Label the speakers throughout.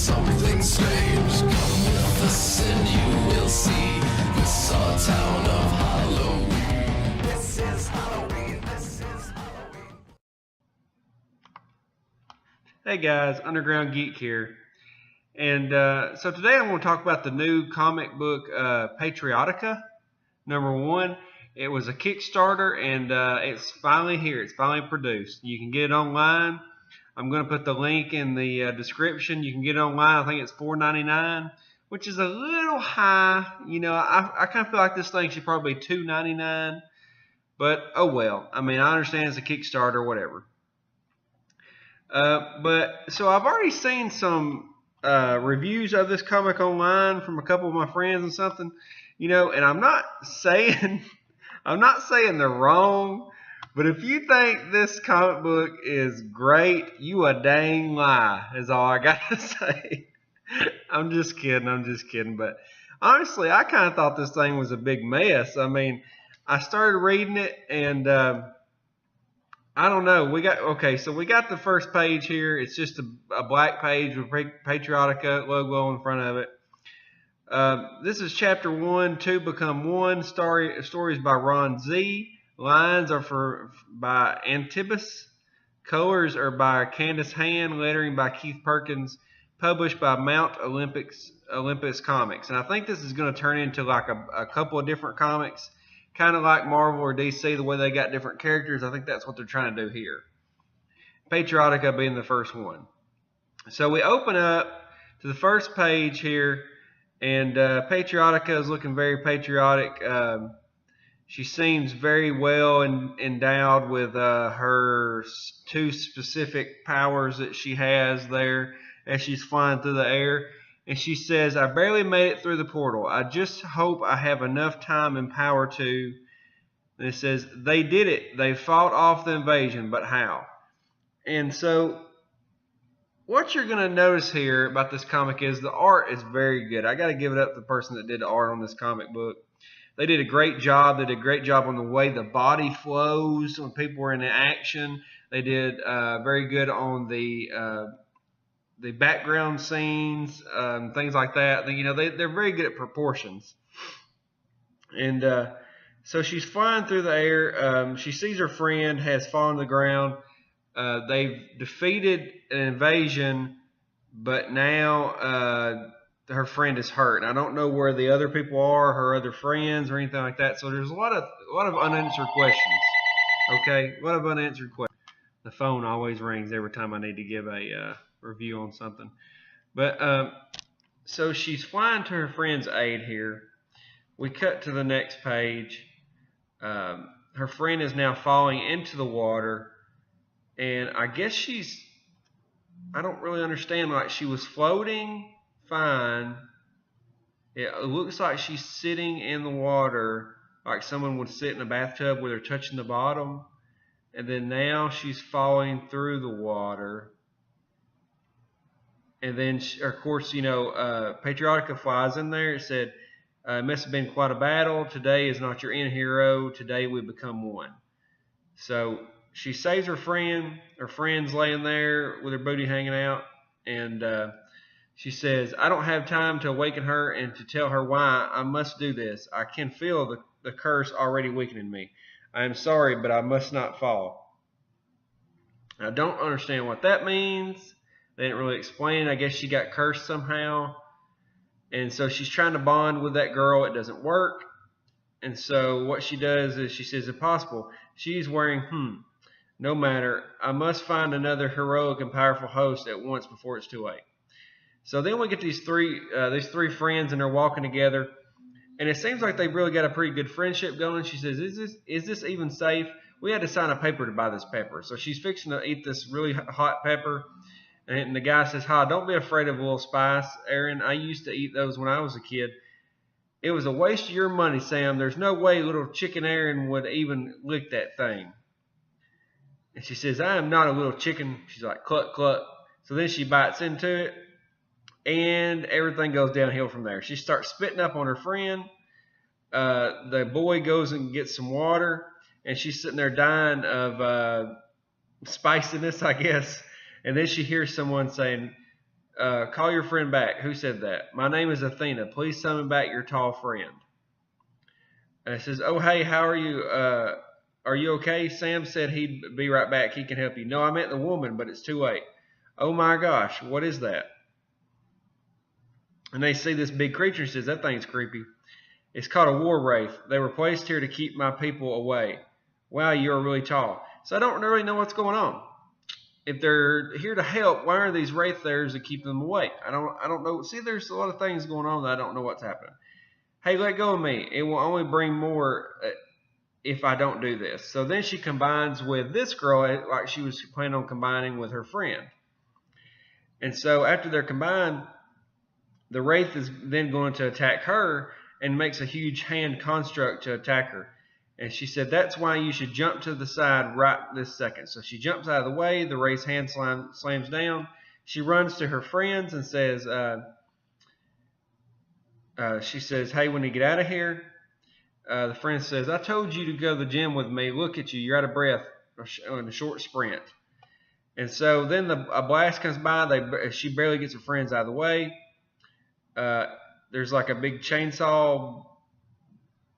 Speaker 1: something strange. Come with us and you will see this our town of Halloween. This is Halloween, this is Halloween.
Speaker 2: Hey guys, Underground Geek here. And so today I'm going to talk about the new comic book Patriotika, #1. It was a Kickstarter and it's finally here. It's finally produced. You can get it online. I'm going to put the link in the description. You can get it online. I think it's $4.99, which is a little high. You know, I kind of feel like this thing should probably be $2.99. But oh well. I mean, I understand it's a Kickstarter, whatever. But so I've already seen some reviews of this comic online from a couple of my friends and something, you know, and I'm not saying they're wrong, but if you think this comic book is great, you a dang lie, is all I got to say. I'm just kidding. But honestly, I kind of thought this thing was a big mess. I mean, I started reading it and I don't know. We got the first page here. It's just a black page with Patriotika logo on the front of it. This is chapter 1, Two Become One. Stories by Ron Z. Lines are by Antibus. Colors are by Candace Hand. Lettering by Keith Perkins. Published by Mount Olympus Comics. And I think this is going to turn into like a couple of different comics. Kind of like Marvel or DC, the way they got different characters. I think that's what they're trying to do here. Patriotika being the first one. So we open up to the first page here, and Patriotika is looking very patriotic. She seems very well endowed with her two specific powers that she has there as she's flying through the air. And she says, I barely made it through the portal. I just hope I have enough time and power to. And it says, they did it. They fought off the invasion, but how? And so what you're going to notice here about this comic is the art is very good. I got to give it up to the person that did the art on this comic book. They did a great job. They did a great job on the way the body flows when people are in action. They did very good on the background scenes, things like that. You know, they're very good at proportions. And so she's flying through the air. She sees her friend has fallen to the ground. They've defeated an invasion, but now her friend is hurt. And I don't know where the other people are, her other friends or anything like that. So there's a lot of unanswered questions. Okay, a lot of unanswered questions. The phone always rings every time I need to give a review on something. But so she's flying to her friend's aid here. We cut to the next page. Her friend is now falling into the water, and I guess I don't really understand, like she was floating fine. It looks like she's sitting in the water like someone would sit in a bathtub where they're touching the bottom, and then now she's falling through the water. And then, of course, you know, Patriotika flies in there. It said, it must have been quite a battle. Today is not your end, hero. Today we become one. So she saves her friend. Her friend's laying there with her booty hanging out. And she says, I don't have time to awaken her and to tell her why I must do this. I can feel the curse already weakening me. I am sorry, but I must not fall. I don't understand what that means. They didn't really explain. I guess she got cursed somehow. And so she's trying to bond with that girl. It doesn't work. And so what she does is she says, impossible. She's wearing, no matter. I must find another heroic and powerful host at once before it's too late. So then we get these three friends, and they're walking together. And it seems like they've really got a pretty good friendship going. She says, is this even safe? We had to sign a paper to buy this pepper. So she's fixing to eat this really hot pepper. And the guy says, hi, don't be afraid of a little spice, Aaron. I used to eat those when I was a kid. It was a waste of your money, Sam. There's no way little chicken Aaron would even lick that thing. And she says, I am not a little chicken. She's like, cluck, cluck. So then she bites into it, and everything goes downhill from there. She starts spitting up on her friend. The boy goes and gets some water, and she's sitting there dying of spiciness, I guess. And then she hears someone saying, Call your friend back. Who said that? My name is Athena. Please summon back your tall friend. And it says, oh, hey, how are you? Are you okay? Sam said he'd be right back. He can help you. No, I meant the woman, but it's too late. Oh my gosh, what is that? And they see this big creature and says, that thing's creepy. It's called a war wraith. They were placed here to keep my people away. Wow, you're really tall. So I don't really know what's going on. If they're here to help, why are these wraith there to keep them away? I don't know. See, there's a lot of things going on that I don't know what's happening. Hey, let go of me. It will only bring more if I don't do this. So then she combines with this girl like she was planning on combining with her friend. And so after they're combined, the wraith is then going to attack her and makes a huge hand construct to attack her. And she said, that's why you should jump to the side right this second. So she jumps out of the way. The wraith's hand slams down. She runs to her friends and says, hey, when you get out of here, the friend says, I told you to go to the gym with me. Look at you. You're out of breath on a short sprint. And so then a blast comes by. She barely gets her friends out of the way. There's like a big chainsaw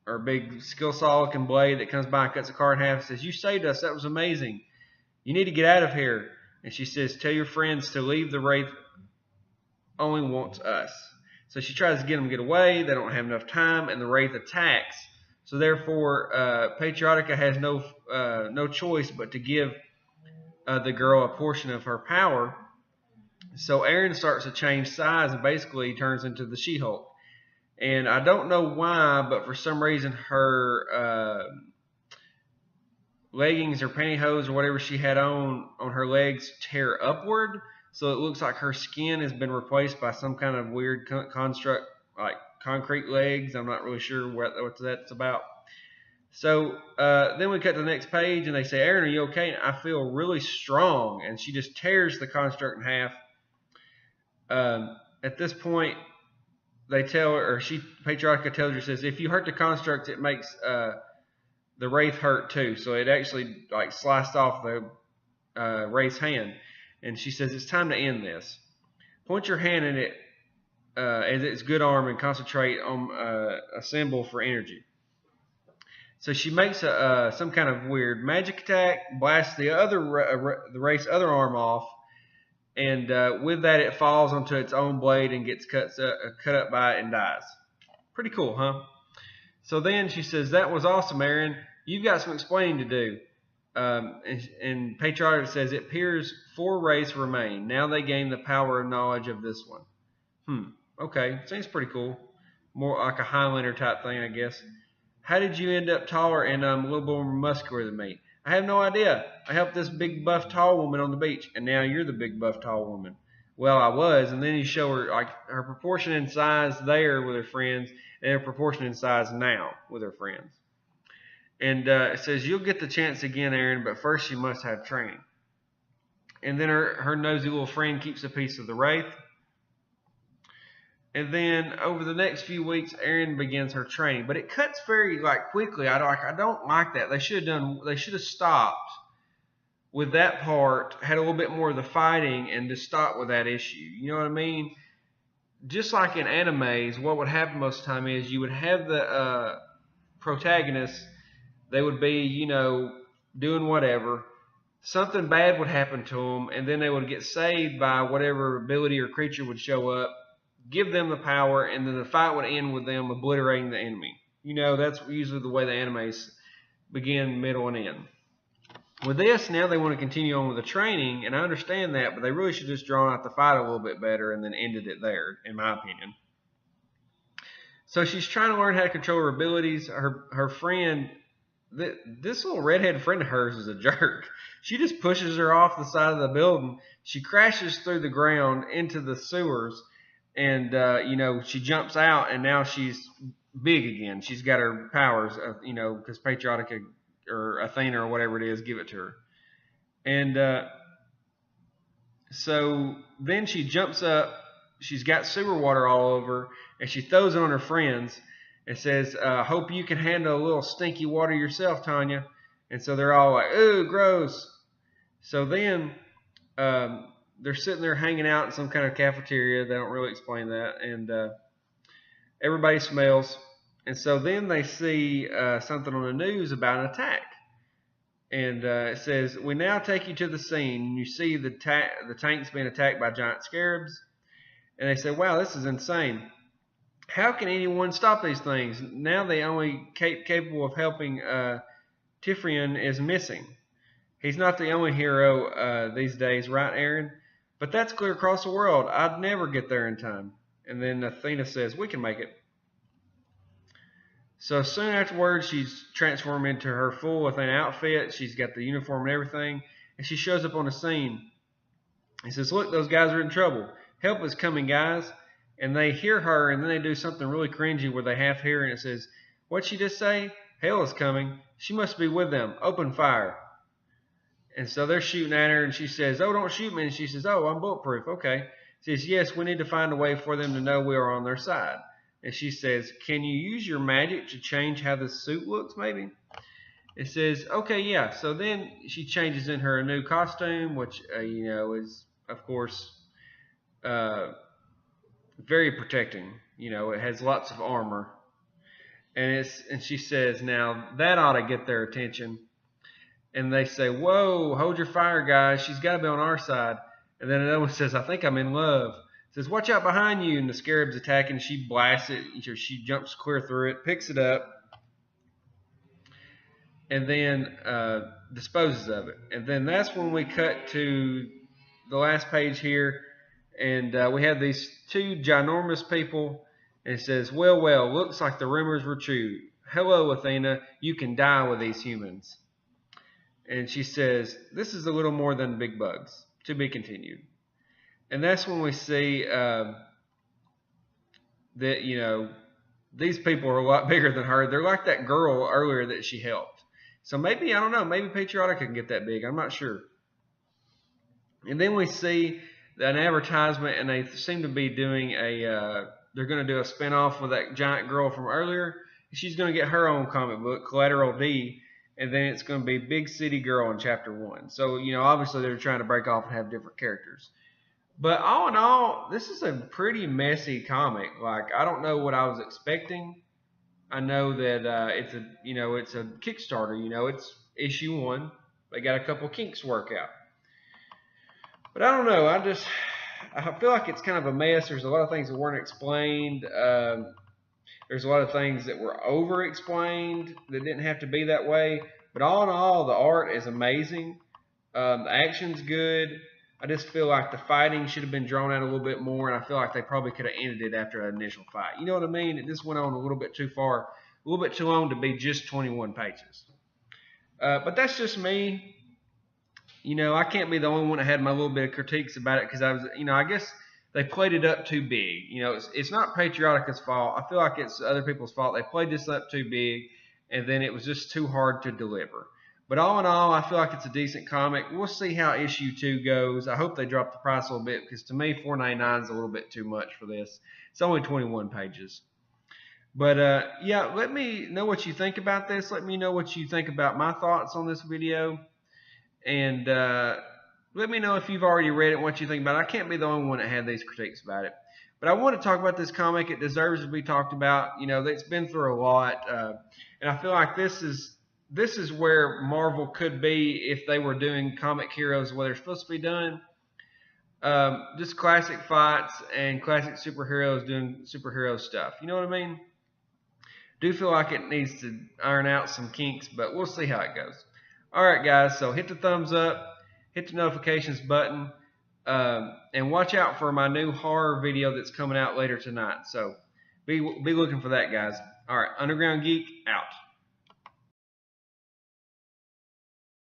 Speaker 2: or a big skill saw looking blade that comes by and cuts the car in half and says, you saved us. That was amazing. You need to get out of here. And she says, tell your friends to leave. The wraith only wants us. So she tries to get them to get away. They don't have enough time, and the wraith attacks. So therefore, Patriotika has no choice but to give the girl a portion of her power. So Aaron starts to change size and basically turns into the She-Hulk. And I don't know why, but for some reason her leggings or pantyhose or whatever she had on her legs tear upward. So it looks like her skin has been replaced by some kind of weird construct, like concrete legs. I'm not really sure what that's about. So then we cut to the next page, and they say, Aaron, are you okay? And I feel really strong. And she just tears the construct in half. At this point, they tell her, or Patriotika tells her, says, if you hurt the construct, it makes the wraith hurt too. So it actually like sliced off the wraith's hand. And she says, it's time to end this. Point your hand in it as its good arm and concentrate on a symbol for energy. So she makes some kind of weird magic attack, blasts the wraith's other arm off, and with that it falls onto its own blade and gets cut up by it and dies. Pretty cool, huh? So then she says, that was awesome, Aaron. You've got some explaining to do. And Patriotika says, it appears 4 wraiths remain. Now they gain the power and knowledge of this one. Okay, seems pretty cool. More like a Highlander type thing, I guess. How did you end up taller and a little more muscular than me? I have no idea. I helped this big buff tall woman on the beach, and now you're the big buff tall woman. Well, I was, and then you show her like her proportion in size there with her friends, and her proportion in size now with her friends. And it says, you'll get the chance again, Aaron, but first you must have training. And then her nosy little friend keeps a piece of the wraith. And then over the next few weeks, Aaron begins her training. But it cuts very quickly. I don't like that. They should have stopped with that part, had a little bit more of the fighting, and just stopped with that issue. You know what I mean? Just like in animes, what would happen most of the time is you would have the protagonists. They would be, doing whatever. Something bad would happen to them, and then they would get saved by whatever ability or creature would show up, give them the power, and then the fight would end with them obliterating the enemy. That's usually the way the animes begin, middle, and end. With this, now they want to continue on with the training, and I understand that, but they really should just drawn out the fight a little bit better and then ended it there, in my opinion. So she's trying to learn how to control her abilities. Her friend... This little redhead friend of hers is a jerk. She just pushes her off the side of the building. She crashes through the ground into the sewers, and she jumps out, and now she's big again. She's got her powers, because Patriotika or Athena or whatever it is give it to her. And so then she jumps up. She's got sewer water all over, and she throws it on her friends. It says, hope you can handle a little stinky water yourself, Tanya. And so they're all like, ooh, gross. So then they're sitting there hanging out in some kind of cafeteria. They don't really explain that, and everybody smells. And so then they see something on the news about an attack. And it says, "We now take you to the scene. And you see the tanks being attacked by giant scarabs." And they say, "Wow, this is insane. How can anyone stop these things? Now the only capable of helping Tifrian is missing. He's not the only hero these days, right, Aaron? But that's clear across the world. I'd never get there in time." And then Athena says, "We can make it." So soon afterwards, she's transformed into her full Athena outfit. She's got the uniform and everything. And she shows up on the scene. He says, "Look, those guys are in trouble. Help is coming, guys." And they hear her, and then they do something really cringy where they half hear, and it says, "What'd she just say? Hell is coming. She must be with them. Open fire." And so they're shooting at her, and she says, "Oh, don't shoot me." And she says, "Oh, I'm bulletproof." Okay. She says, "Yes, we need to find a way for them to know we are on their side." And she says, "Can you use your magic to change how this suit looks, maybe?" It says, "Okay, yeah." So then she changes in her new costume, which, is, of course, very protecting. It has lots of armor. And she says, "Now, that ought to get their attention." And they say, "Whoa, hold your fire, guys. She's got to be on our side." And then another one says, "I think I'm in love." Says, "Watch out behind you." And the scarab's attacking. She blasts it. She jumps clear through it, picks it up, and then disposes of it. And then that's when we cut to the last page here. And we have these two ginormous people. And it says, well, looks like the rumors were true. Hello, Athena. You can die with these humans." And she says, "This is a little more than big bugs. To be continued." And that's when we see that, these people are a lot bigger than her. They're like that girl earlier that she helped. So maybe, I don't know, maybe Patriotika can get that big. I'm not sure. And then we see an advertisement, and they seem to be doing they're going to do a spinoff with that giant girl from earlier. She's going to get her own comic book, Collateral D, and then it's going to be Big City Girl in Chapter 1. So, obviously they're trying to break off and have different characters. But all in all, this is a pretty messy comic. Like, I don't know what I was expecting. I know that it's a Kickstarter. It's issue 1. They got a couple kinks to work out. But I don't know. I feel like it's kind of a mess. There's a lot of things that weren't explained. There's a lot of things that were over-explained that didn't have to be that way. But all in all, the art is amazing. The action's good. I just feel like the fighting should have been drawn out a little bit more, and I feel like they probably could have ended it after an initial fight. You know what I mean? It just went on a little bit too far, a little bit too long to be just 21 pages. But that's just me. I can't be the only one that had my little bit of critiques about it, because I guess they played it up too big. It's not Patriotika's fault. I feel like it's other people's fault. They played this up too big, and then it was just too hard to deliver. But all in all, I feel like it's a decent comic. We'll see how issue 2 goes. I hope they drop the price a little bit, because to me, $4.99 is a little bit too much for this. It's only 21 pages. But yeah, let me know what you think about this. Let me know what you think about my thoughts on this video. And let me know if you've already read it and what you think about it. I can't be the only one that had these critiques about it. But I want to talk about this comic. It deserves to be talked about. It's been through a lot. And I feel like this is where Marvel could be if they were doing comic heroes the way they're supposed to be done. Just classic fights and classic superheroes doing superhero stuff. You know what I mean? Do feel like it needs to iron out some kinks, but we'll see how it goes. Alright guys, so hit the thumbs up, hit the notifications button, and watch out for my new horror video that's coming out later tonight. So be looking for that, guys. Alright, Underground Geek out.